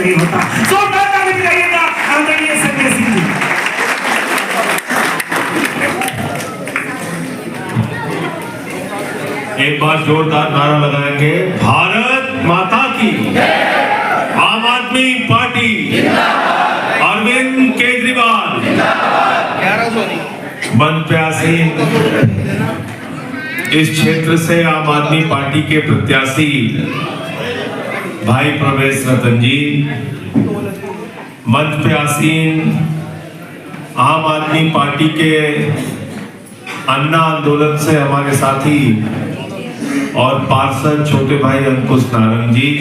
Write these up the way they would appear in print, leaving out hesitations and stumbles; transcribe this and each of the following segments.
नहीं होता। जोरदार ताली बजाइएगा आदरणीय संजय सिंह जी। एक बार जोरदार नारा लगाएंगे, भारत माता की, आम आदमी पार्टी, अरविंद केजरीवाल, बंद प्यासी। इस क्षेत्र से आम आदमी पार्टी के प्रत्याशी भाई प्रवेश रतन जी, मंच पे आसीन आम आदमी पार्टी के अन्ना आंदोलन से हमारे साथी और पार्षद छोटे भाई अंकुश नारंग जी,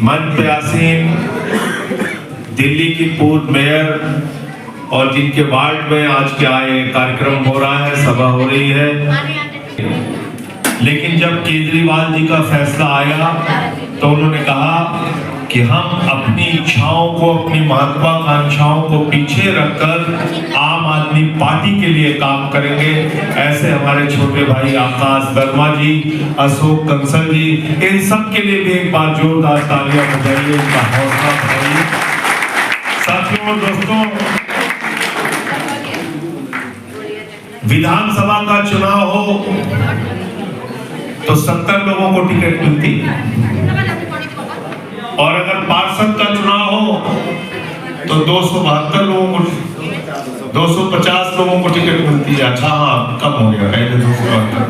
मंच पे आसीन दिल्ली की पूर्व मेयर और जिनके वार्ड में आज क्या कार्यक्रम हो रहा है, सभा हो रही है। लेकिन जब केजरीवाल जी का फैसला आया तो उन्होंने कहा कि हम अपनी इच्छाओं को, अपनी महत्वाकांक्षाओं को पीछे रखकर आम आदमी पार्टी के लिए काम करेंगे। ऐसे हमारे छोटे भाई आकाश वर्मा जी, अशोक कंसल जी, इन सब के लिए भी एक बार जोरदार तालियां बजाइए, उनका हौसला बढ़ाइए। साथियों और दोस्तों, विधानसभा का चुनाव हो तो 70 लोगों को टिकट मिलती है, और अगर पार्षद का चुनाव हो तो 272 लोगों को, 250 लोगों को टिकट मिलती है। अच्छा हाँ, कम हो गया, पहले 272,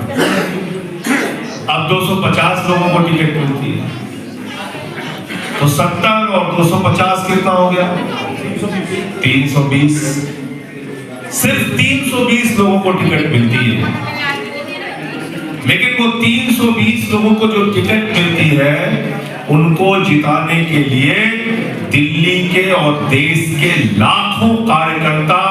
अब 250 लोगों को टिकट मिलती है। तो 70 और 250 कितना हो गया? 320। सिर्फ 320 लोगों को टिकट मिलती है। लेकिन वो 320 लोगों को जो टिकट मिलती है, उनको जिताने के लिए दिल्ली के और देश के लाखों कार्यकर्ता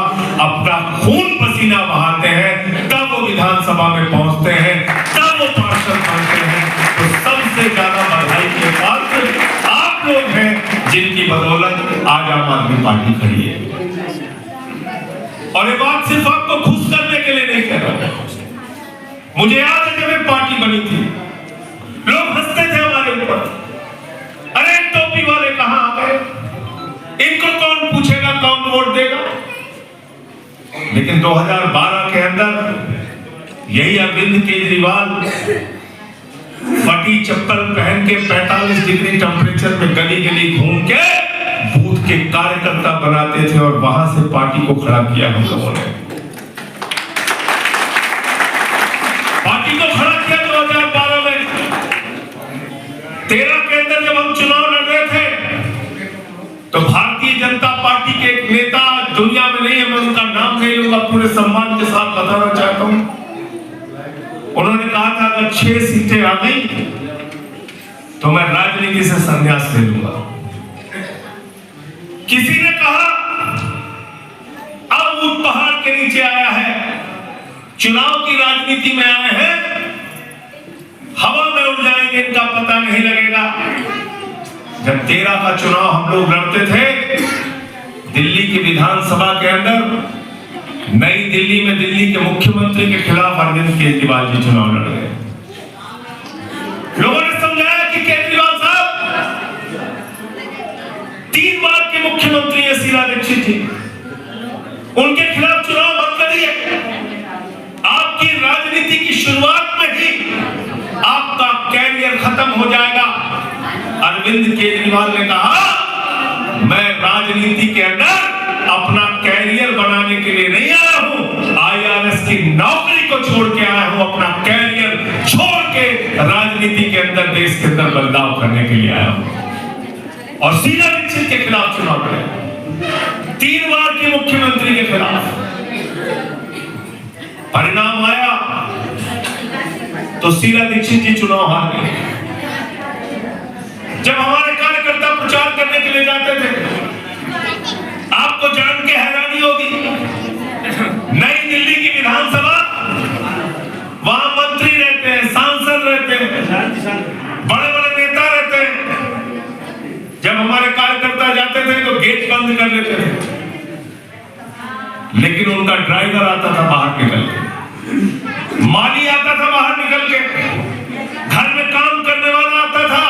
अपना खून पसीना बहाते हैं, तब वो विधानसभा में पहुंचते हैं, तब वो पार्षद बनते हैं। तो सबसे ज्यादा बधाई के पात्र आप लोग हैं, जिनकी बदौलत आज आम आदमी पार्टी खड़ी है। और ये बात सिर्फ आपको खुश करने के लिए नहीं कह रहा। मुझे याद है जब एक पार्टी बनी थी, लोग हंसते थे हमारे ऊपर, अरे टोपी वाले कहां आ गए, इनको कौन पूछेगा, कौन वोट देगा। लेकिन 2012 के अंदर यही अरविंद केजरीवाल फटी चप्पल पहन के 45 डिग्री टेम्परेचर में गली गली घूम के बूथ के कार्यकर्ता बनाते थे, और वहां से पार्टी को खड़ा किया हम लोगों ने। पार्टी को खड़ा किया 2012 में। 13 के अंदर जब हम चुनाव लड़ रहे थे तो भारतीय जनता पार्टी के एक नेता, दुनिया में नहीं है, मैं उनका नाम नहीं लूंगा, पूरे सम्मान के साथ बताना चाहता हूं, उन्होंने कहा था अगर 6 सीटें आ गई तो मैं राजनीति से संन्यास ले लूंगा। किसी ने कहा अब ऊंट पहाड़ के नीचे आया है, चुनाव की राजनीति में आए हैं, हवा में उड़ जाएंगे, इनका पता नहीं लगेगा। जब 13 का चुनाव हम लोग लड़ते थे दिल्ली की विधानसभा के अंदर, नई दिल्ली में दिल्ली के मुख्यमंत्री के खिलाफ अरविंद केजरीवाल जी चुनाव लड़ गए। लोगों ने समझाया कि केजरीवाल साहब 3 बार के मुख्यमंत्री है शीला दीक्षित जी, उनके खिलाफ चुनाव मत करिए, आपकी राजनीति की शुरुआत में ही आपका कैरियर खत्म हो जाएगा। अरविंद केजरीवाल ने कहा मैं राजनीति के अंदर अपना कैरियर बनाने के लिए नहीं आया हूं, IRS की नौकरी को छोड़ के आया हूं, अपना कैरियर छोड़ के राजनीति के अंदर, देश के अंदर बदलाव करने के लिए आया हूं। और शीला दीक्षित के खिलाफ चुनाव लड़े, 3 बार के मुख्यमंत्री के खिलाफ। परिणाम आया तो शीला दीक्षित जी चुनाव हार गए। जब हमारे कार्यकर्ता प्रचार करने के लिए जाते थे, आपको जान के हैरानी होगी, नई दिल्ली की विधानसभा, वहां मंत्री रहते हैं, सांसद रहते हैं, बड़े बड़े नेता रहते हैं। जब हमारे कार्यकर्ता जाते थे तो गेट बंद कर लेते थे, लेकिन उनका ड्राइवर आता था बाहर निकल के, माली आता था बाहर निकल के, घर में काम करने वाला आता था,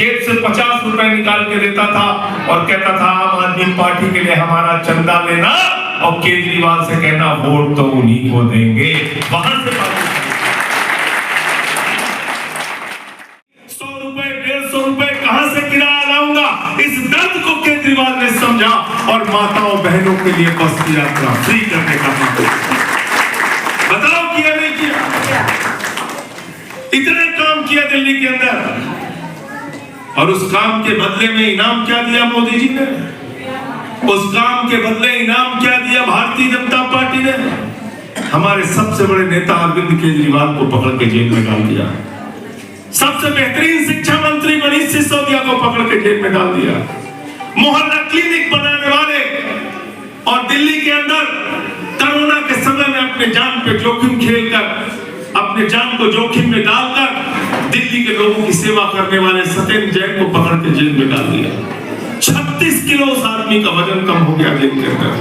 जेब से 50 रुपए निकाल के देता था और कहता था आम आदमी पार्टी के लिए हमारा चंदा लेना और केजरीवाल से कहना वोट तो उन्हीं को देंगे। वहां से 100 रुपए 150 रुपए कहां से किराया लाऊंगा, इस दर्द को केजरीवाल ने समझा और माताओं बहनों के लिए बस की यात्रा फ्री करने का बताओ किया नहीं किया? इतने काम किया दिल्ली के अंदर और उस काम के बदले में इनाम क्या दिया मोदी जी ने? उस काम के बदले इनाम क्या दिया भारतीय जनता पार्टी ने? हमारे सबसे बड़े नेता अरविंद केजरीवाल को पकड़ के जेल में डाल दिया। सबसे बेहतरीन शिक्षा मंत्री मनीष सिसोदिया को पकड़ के जेल में डाल दिया। मोहल्ला क्लिनिक बनाने वाले और दिल्ली के अंदर कोरोना के समय में अपने जान पे जोखिम खेलकर, अपने जान को जोखिम में डालकर दिल्ली के लोगों की सेवा करने वाले सत्येंद्र जैन को पकड़ के जेल में डाल दिया। 36 किलो उस आदमी का वजन कम हो गया जेल के अंदर।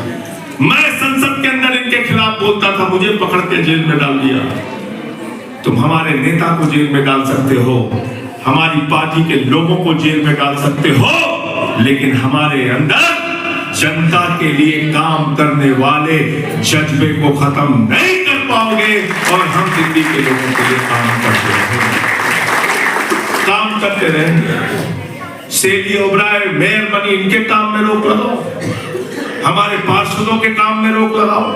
मैं संसद के अंदर इनके खिलाफ बोलता था, मुझे पकड़ के जेल में डाल दिया। तुम हमारे नेता को जेल में डाल सकते हो, हमारी पार्टी के लोगों को जेल में डाल सकते हो, लेकिन हमारे अंदर जनता के लिए काम करने वाले जज्बे को खत्म नहीं कर पाओगे। और हम दिल्ली के लोगों के लिए काम करते रहेंगे, काम करते रहेंगे। सेली ओबराय मेयर बनी, इनके काम में रोक लगाओ, हमारे पार्षदों के काम में रोक लगाओ,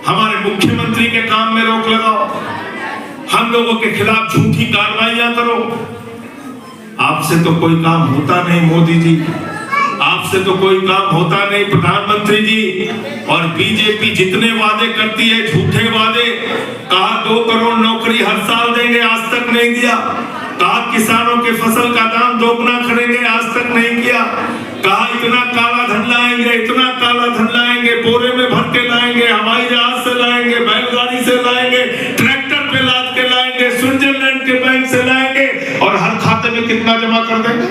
हमारे मुख्यमंत्री के काम में रोक लगाओ, हम लोगों के खिलाफ झूठी कार्रवाइयां करो। आपसे तो कोई काम होता नहीं मोदी जी, आपसे तो कोई काम होता नहीं प्रधानमंत्री जी। और बीजेपी जितने वादे करती है झूठे वादे, कहा 2 करोड़ नौकरी हर साल देंगे, आज तक नहीं दिया। कहा किसानों के फसल का दाम दोगुना करेंगे, आज तक नहीं किया। कहा इतना काला धन लाएंगे, इतना काला धन लाएंगे, बोरे में भर के लाएंगे, हवाई जहाज से लाएंगे, बैलगाड़ी से लाएंगे, ट्रैक्टर पे लाद के लाएंगे, स्विट्जरलैंड के बैंक से लाएंगे और हर खाते में कितना जमा कर देंगे?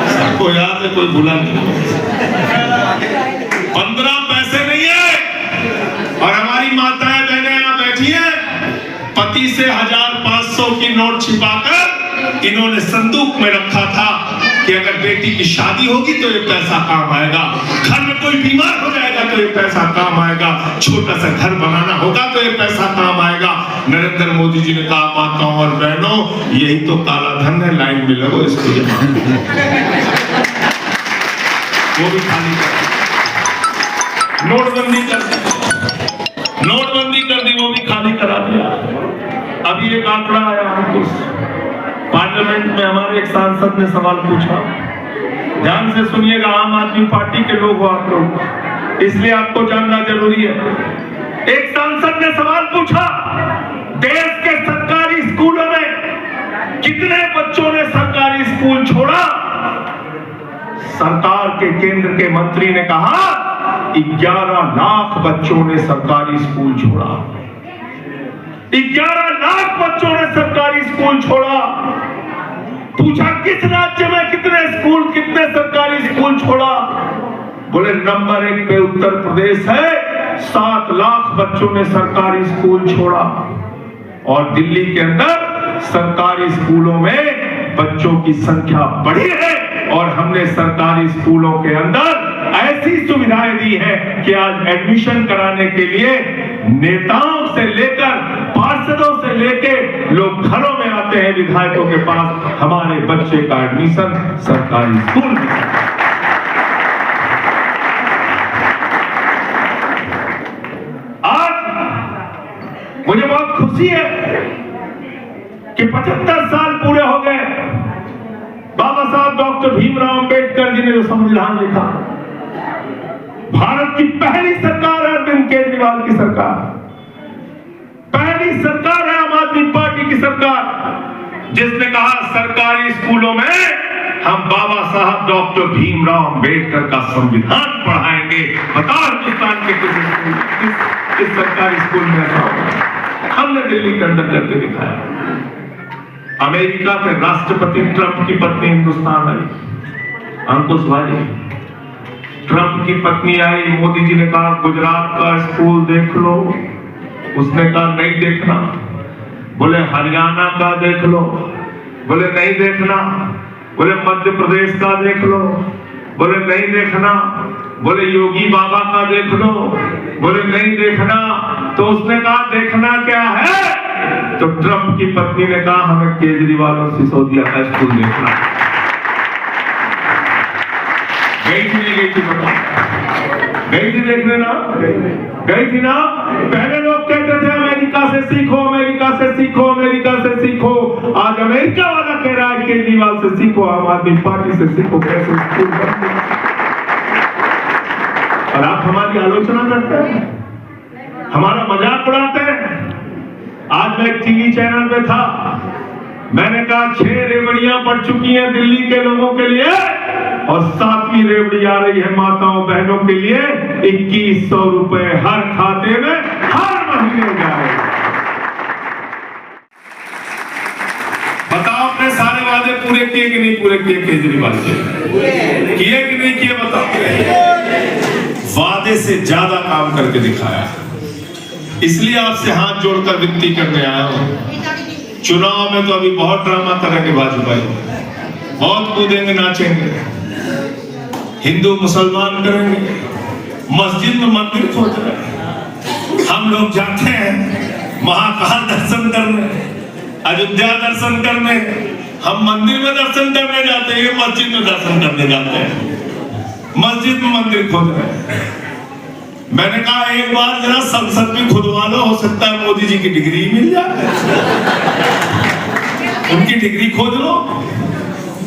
सबको याद है, कोई भूला नहीं। 15 पैसे नहीं है। और हमारी माताएं बहनें यहाँ बैठी हैं, पति से 1500 की नोट छिपाकर इन्होंने संदूक में रखा था कि अगर बेटी की शादी होगी तो ये पैसा काम आएगा, घर में कोई बीमार हो जाएगा तो ये पैसा काम आएगा, छोटा सा घर बनाना होगा तो ये पैसा काम आएगा। नरेंद्र मोदी जी ने कहा माताओं और बहनों, यही तो काला धन है, लाइन में लगो, इसको जमा वो भी खाली कर दी, नोटबंदी कर दी, नोटबंदी कर दी, वो भी खाली करा दिया। अभी एक आंकड़ा आया हमको पार्लियामेंट में, हमारे एक सांसद ने सवाल पूछा, ध्यान से सुनिएगा, आम आदमी पार्टी के लोग हो आप लोग, इसलिए आपको जानना जरूरी है। एक सांसद ने सवाल पूछा, देश के सरकारी स्कूलों में कितने बच्चों ने सरकारी स्कूल छोड़ा? सरकार के केंद्र के मंत्री ने कहा 11 लाख बच्चों ने सरकारी स्कूल छोड़ा। 11 लाख बच्चों ने सरकारी स्कूल छोड़ा। पूछा किस राज्य में कितने स्कूल, कितने सरकारी स्कूल छोड़ा? बोले नंबर 1 पे उत्तर प्रदेश है, 7 लाख बच्चों ने सरकारी स्कूल छोड़ा। और दिल्ली के अंदर सरकारी स्कूलों में बच्चों की संख्या बढ़ी है और हमने सरकारी स्कूलों के अंदर ऐसी सुविधाएं दी है कि आज एडमिशन कराने के लिए नेताओं से लेकर पार्षदों से लेके लोग घरों में आते हैं विधायकों के पास, हमारे बच्चे का एडमिशन सरकारी स्कूल में। आज मुझे बहुत खुशी है कि 75 साल पूरे हो गए बाबा साहब डॉक्टर भीमराव अंबेडकर जी ने जो संविधान लिखा। भारत की पहली सरकार है अरविंद केजरीवाल की सरकार, पहली सरकार है आम आदमी पार्टी की सरकार, जिसने कहा सरकारी स्कूलों में हम बाबा साहब डॉक्टर भीमराव अंबेडकर का संविधान पढ़ाएंगे। बताओ हिंदुस्तान के किस सरकारी स्कूल में ऐसा होगा? हमने दिल्ली के अंदर करके दिखाया। अमेरिका के राष्ट्रपति ट्रंप की पत्नी हिंदुस्तान आई, अंकुश भाई, ट्रंप की पत्नी आई, मोदी जी ने कहा गुजरात का स्कूल देख लो, उसने कहा नहीं देखना। बोले हरियाणा का देख लो, बोले नहीं देखना, बोले मध्य प्रदेश का देख लो, बोले नहीं देखना, बोले योगी बाबा का देख लो, बोले नहीं देखना। तो उसने कहा देखना क्या है? तो ट्रंप की पत्नी ने कहा हमें केजरीवाल और सिसोदिया का स्कूल देखना। गई थी नहीं गई थी बताओ? गई थी देखने ना? गई थी ना? पहले लोग कहते थे अमेरिका से सीखो, अमेरिका से सीखो, अमेरिका से सीखो। आज अमेरिका वाला कह रहा है केजरीवाल से सीखो, आम आदमी पार्टी से सीखो कैसे स्कूल बनते। और आप हमारी आलोचना करते हैं, हमारा मजाक उड़ाते हैं। आज मैं एक टीवी चैनल पे था, मैंने कहा 6 रेवड़ियां पड़ चुकी हैं दिल्ली के लोगों के लिए और 7वीं रेवड़ी आ रही है माताओं बहनों के लिए। 2100 रुपए हर खाते में हर महीने जाए। बताओ अपने सारे वादे पूरे किए कि नहीं पूरे किए केजरीवाल से? किए कि नहीं किए बताओ? वादे से ज्यादा काम करके दिखाया। इसलिए आपसे हाथ जोड़कर विनती करने आया हूं। चुनाव में तो अभी बहुत ड्रामा करेंगे भाजपाई, बहुत कूदेंगे नाचेंगे, हिंदू मुसलमान करेंगे, मस्जिद में मंदिर खोद रहे। हम लोग जाते हैं महाकाल दर्शन करने, अयोध्या दर्शन करने, हम मंदिर में दर्शन करने जाते हैं, मस्जिद में दर्शन करने जाते हैं, मस्जिद में मंदिर खोद रहे। मैंने कहा एक बार जरा संसद में खुदवा लो, हो सकता है मोदी जी की डिग्री मिल जाए, उनकी डिग्री खोद लो।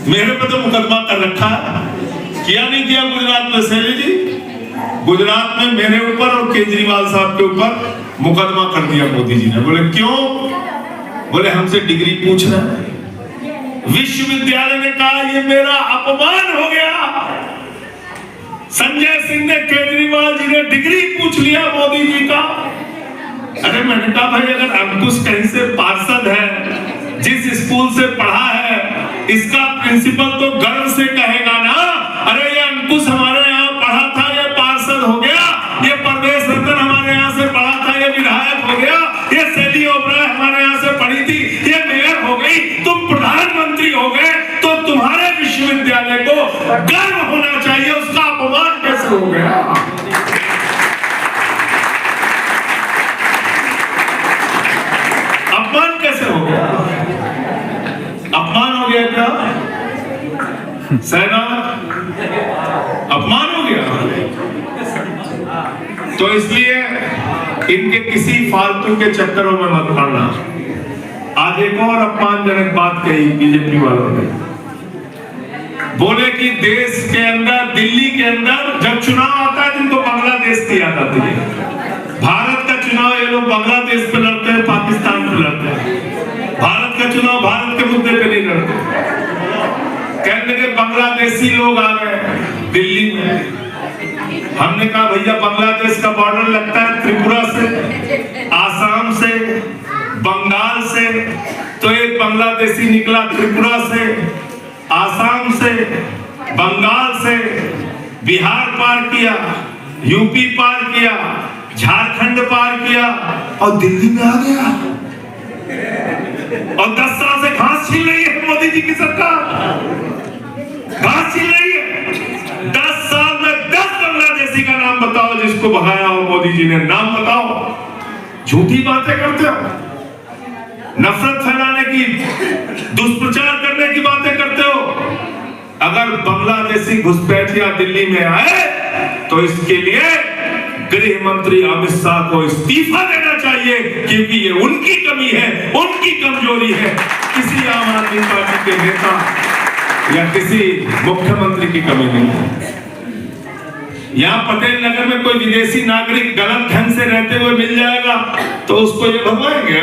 मेरे पे तो मुकदमा कर रखा है, किया नहीं किया गुजरात में शैली जी? गुजरात में मेरे ऊपर और केजरीवाल साहब के ऊपर मुकदमा कर दिया मोदी जी ने। बोले क्यों? बोले हमसे डिग्री पूछ रहे हैं। विश्वविद्यालय ने कहा ये मेरा अपमान हो गया। संजय सिंह ने केजरीवाल जी ने डिग्री पूछ लिया मोदी जी का। अरे मैंने कहा भाई अगर अंकुश कहीं से पार्षद है, जिस स्कूल से पढ़ा है, इसका प्रिंसिपल तो गर्व से कहेगा ना, अरे ये अंकुश हमारे यहाँ पढ़ा था, ये पार्षद हो गया, ये परवेश रतन हमारे यहाँ से पढ़ा था, ये विधायक हो गया, ये शैली ओबराय हमारे यहाँ से पढ़ी थी, ये मेयर हो गई, तुम प्रधानमंत्री हो गए, तो तुम्हारे विश्वविद्यालय को गर्व होना चाहिए। उसका अपमान कैसे हो गया? अपमान कैसे हो गया? अपमान हो गया क्या सेना? अपमान हो गया। तो इसलिए इनके किसी फालतू के चक्करों में मत पड़ना। आज एक और अपमानजनक बात कही बीजेपी वालों ने, बोले कि देश के अंदर, दिल्ली के अंदर जब चुनाव आता है जिनको बांग्लादेश की याद आती है। भारत का चुनाव ये लोग बांग्लादेश पे लड़ते हैं, पाकिस्तान पे लड़ते हैं। भारत का चुनाव भारत के मुद्दे पे नहीं लड़ते। कहते कि बांग्लादेशी लोग आ गए दिल्ली में। हमने कहा भैया बांग्लादेश का बॉर्डर लगता है त्रिपुरा से, आसाम से, बंगाल से। तो एक बांग्लादेशी निकला त्रिपुरा से, आसाम से, बंगाल से, बिहार पार किया, यूपी पार किया, झारखंड पार किया और दिल्ली में आ गया। और 10 साल से घास छीन रही है मोदी जी की सरकार, घास छीन रही है। 10 साल में 10 बांग्लादेशी का नाम बताओ जिसको भगाया हो मोदी जी ने, नाम बताओ। झूठी बातें करते हो, नफरत फैलाने की, दुष्प्रचार करने की बातें करते हो। अगर बांग्लादेशी घुसपैठिया दिल्ली में आए तो इसके लिए गृह मंत्री अमित शाह को इस्तीफा देना चाहिए, क्योंकि ये उनकी कमी है, उनकी कमजोरी है, किसी आम आदमी पार्टी के नेता या किसी मुख्यमंत्री की कमी नहीं है। यहाँ पटेल नगर में कोई विदेशी नागरिक गलत ढंग से रहते हुए मिल जाएगा तो उसको ये भगवाएंगे।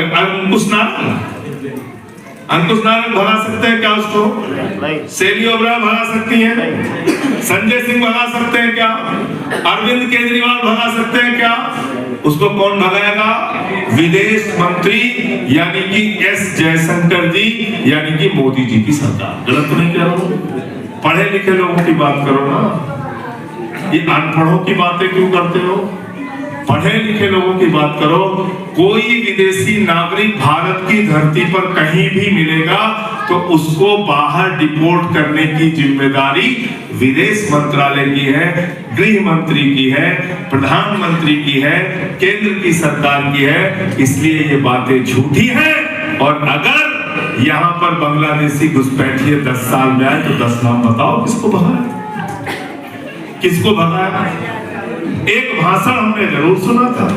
अंकुश नारायण भगा सकते हैं क्या उसको? शैली ओबराय भगा सकती हैं? संजय सिंह भगा सकते हैं क्या? अरविंद केजरीवाल भगा सकते हैं क्या? उसको कौन भगाएगा? विदेश मंत्री यानी कि एस जयशंकर जी यानी कि मोदी जी की सरकार। गलत नहीं कह रहा हूं, पढ़े लिखे लोगों की बात करो ना। ये अनपढ़ों की बातें क्यों करते हो? पढ़े लिखे लोगों की बात करो, कोई विदेशी नागरिक भारत की धरती पर कहीं भी मिलेगा तो उसको बाहर डिपोर्ट करने की जिम्मेदारी विदेश मंत्रालय की है, गृह मंत्री की है, प्रधानमंत्री की है, केंद्र की सरकार की है। इसलिए ये बातें झूठी हैं। और अगर यहाँ पर बांग्लादेशी घुसपैठिए 10 साल में आए तो 10 नाम बताओ किसको भगाया, किसको भगाया। एक भाषण हमने जरूर सुना था,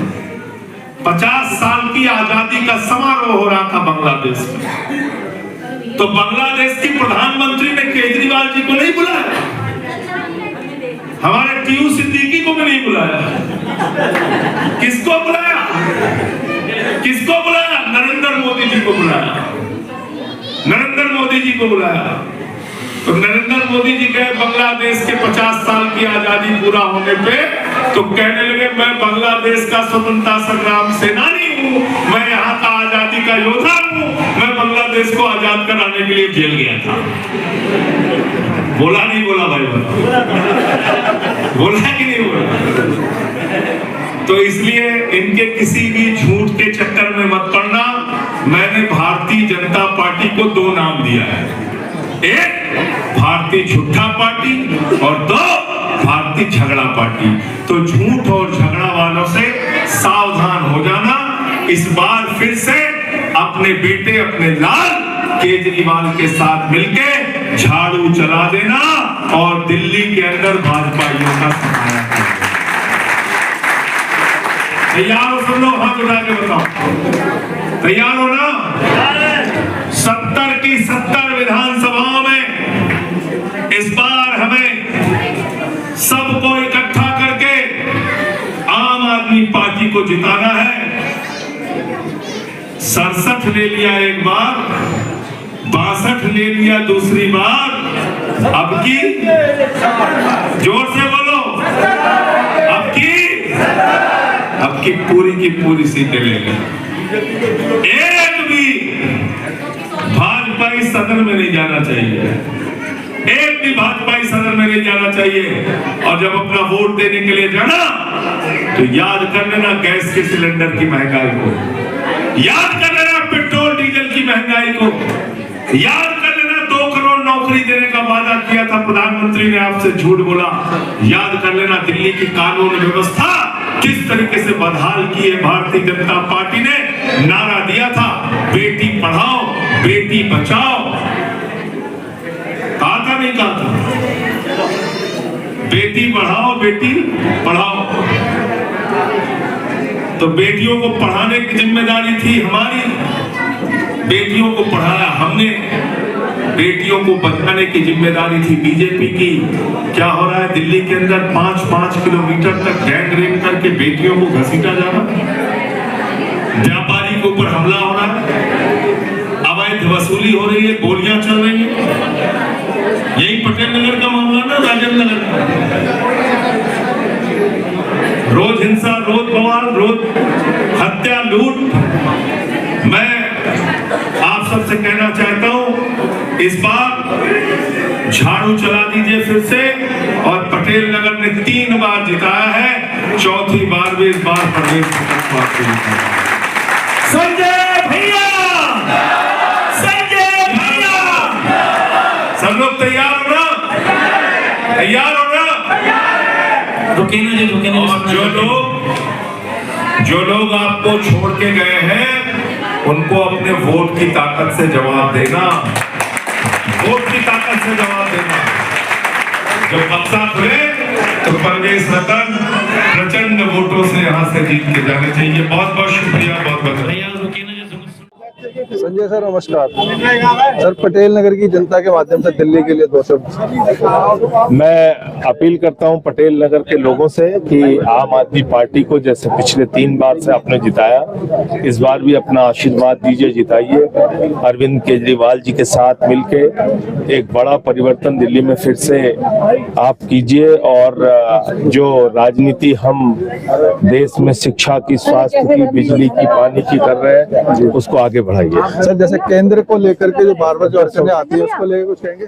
50 साल की आजादी का समारोह हो रहा था बांग्लादेश में, तो बांग्लादेश की प्रधानमंत्री ने केजरीवाल जी को नहीं बुलाया, हमारे टीयू सिद्दीकी को भी नहीं बुलाया। किसको बुलाया, किसको बुलाया? नरेंद्र मोदी जी को बुलाया, नरेंद्र मोदी जी को बुलाया। तो नरेंद्र मोदी जी गए बांग्लादेश के 50 साल की आजादी पूरा होने पे, तो कहने लगे मैं बांग्लादेश का स्वतंत्रता संग्राम सेनानी हूँ, मैं यहाँ का आजादी का योद्धा हूँ, मैं बांग्लादेश को आजाद कराने के लिए जेल गया था। बोला नहीं बोला भाई, बोला कि नहीं बोला? तो इसलिए इनके किसी भी झूठ के चक्कर में मत पड़ना। मैंने भारतीय जनता पार्टी को 2 नाम दिया है, एक भारतीय झूठा पार्टी और 2 भारतीय झगड़ा पार्टी। तो झूठ और झगड़ा वालों से सावधान हो जाना। इस बार फिर से अपने बेटे अपने लाल केजरीवाल के साथ मिलके झाड़ू चला देना और दिल्ली के अंदर भाजपाइयों का सहारा करना। तैयार हो सब लोग? हाथ उठा के बताओ, तैयार हो ना? 70 की 70 विधानसभाओं में इस बार हमें सबको इकट्ठा करके आम आदमी पार्टी को जिताना है। 67 ले लिया एक बार, 62 ले लिया दूसरी बार, अब की जोर से बोलो, अब की पूरी की पूरी सीटें ले लेंगे। एक भी भाजपाई सदन में नहीं जाना चाहिए, एक भी भाजपाई सदन में नहीं जाना चाहिए। और जब अपना वोट देने के लिए जाना तो याद कर लेना गैस के सिलेंडर की महंगाई को, याद कर लेना पेट्रोल डीजल की महंगाई को, याद कर लेना 2 करोड़ नौकरी देने का वादा किया था प्रधानमंत्री ने, आपसे झूठ बोला। याद कर लेना दिल्ली की कानून व्यवस्था किस तरीके से बदहाल की है भारतीय जनता पार्टी ने। नारा दिया था बेटी पढ़ाओ बेटी बचाओ, कहा था नहीं कहा था? बेटी पढ़ाओ बेटी पढ़ाओ। तो बेटियों को पढ़ाने की जिम्मेदारी थी हमारी, बेटियों को पढ़ाया हमने, बेटियों को बचाने की जिम्मेदारी थी बीजेपी की। क्या हो रहा है दिल्ली के अंदर? 5-5 किलोमीटर तक गैंग रेप करके बेटियों को घसीटा जाना, व्यापारी के ऊपर हमला हो रहा है, अवैध वसूली हो रही है, गोलियां चल रही है। यही पटेल नगर का मामला ना, राजेंद्र नगर का, रोज हिंसा, रोज बवाल, रोज हत्या, लूट। मैं आप सबसे कहना चाहता हूं इस बार झाड़ू चला दीजिए फिर से। और पटेल नगर ने 3 बार जिताया है, 4थी बार भी इस बार प्रदेश संजय भैया, संजय भैया, सब लोग तैयार हो ना? तैयार हो ना? रुके ना जी, रुके ना। और जो लोग आपको छोड़ के गए हैं उनको अपने वोट की ताकत से जवाब देना, वोट की ताकत से जवाब देना। जब बक्सा खुले तो परवेश रतन प्रचंड वोटों से यहाँ से जीत के जाने चाहिए। बहुत बहुत शुक्रिया, बहुत बहुत भैया रुके ना जी। संजय सर नमस्कार। सर पटेल नगर की जनता के माध्यम से दिल्ली के लिए 2 शब्द। मैं अपील करता हूं पटेल नगर के लोगों से कि आम आदमी पार्टी को जैसे पिछले 3 बार से आपने जिताया, इस बार भी अपना आशीर्वाद दीजिए, जिताइए। अरविंद केजरीवाल जी के साथ मिलके एक बड़ा परिवर्तन दिल्ली में फिर से आप कीजिए। और जो राजनीति हम देश में शिक्षा की, स्वास्थ्य की, बिजली की, पानी की कर रहे हैं उसको आगे बढ़ाइए। सर जैसे केंद्र को लेकर के जो बार-बार जो अड़चनें आती है उसको लेकर कुछ कहेंगे?